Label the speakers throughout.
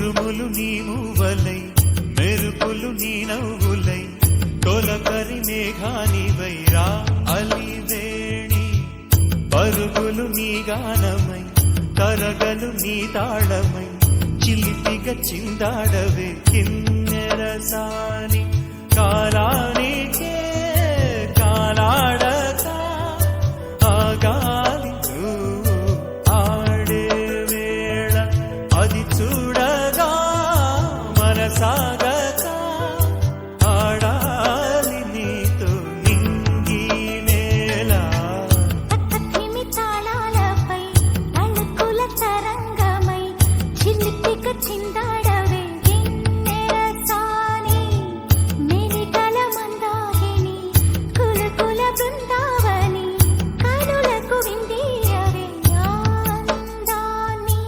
Speaker 1: ఉరుములు నీ మూవలై మెరుపులు నీ నవ్వులై తొలకరి మేఘానివై రా అలివేణి పరుగులు నీ గానమై కరగలు నీ తాళమై చిలిపిగా చిందాడవే కిన్నెరసాని కాలానికే కాలాడక ఆగాలి ఆడే వేళ అది చూడగా మనసాగక ఆడాలి నీతో నింగి నేల
Speaker 2: తాళాలపై అణుకుల తరంగమై చిలిపిగా చిందాడవే కిన్నెరసాని మెలికల మందాకిని కులకుల బృందావని కనులకు విందీయవే ఆనందాన్ని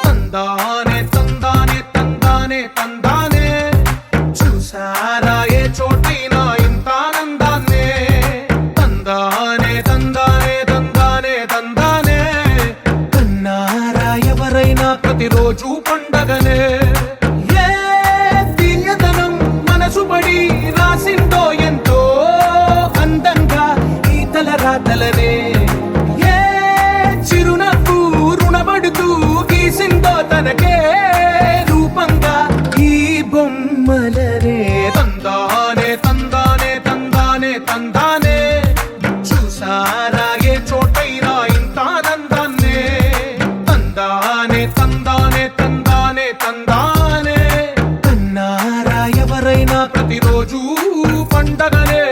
Speaker 3: తందానే తందానే తందానే తందానే చూసారా ఏ చోటైనా ఇంత ఆనందాన్నే తందానే తందానే తందానే తందానే కన్నారా ఎవరైనా ప్రతిరోజు పండగనే ఏ తీయదనం మనసు పడి రాసిందో ఎంతో అందంగా ఈ తలరాతలనే ఏ చిరునవ్వు రుణపడుతూ గీసిందో తనకే రూపంగా ఈ బొమ్మలనే తందానే తందానే తందానే తందానే చూసారా ఏ చోటైనా ఇంత ఆనందాన్నే తందానే తందానే తందానే తందానే కన్నారా ఎవరైనా ప్రతిరోజు పండగనే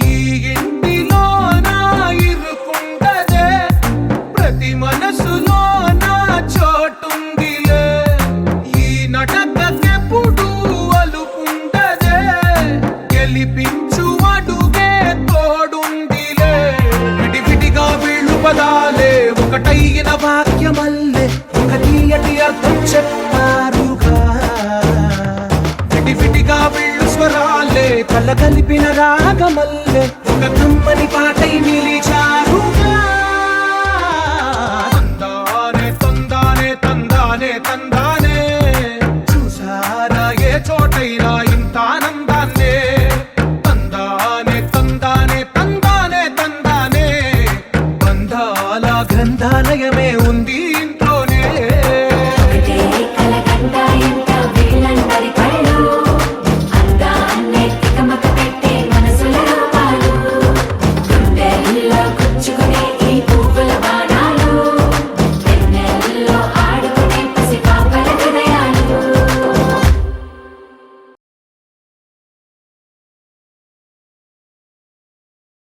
Speaker 3: ఈ ఇంటిలో నా ఇరుకుండదే ప్రతి మనసులో నా చోటుందిలే ఈ నటకెప్పుడు అలుకుండదే గెలిపించు అడుగే తోడుందిలే విడివిడిగా వీళ్ళు పదాలే ఒకటైన వాక్యమల్లే ఒక తీయటి అర్థం చెప్పారుగా విడివిడిగా వీళ్ళు స్వరాలే కల కలిపిన రాగమల్లే ఒక కమ్మని పాటై నిలిచారు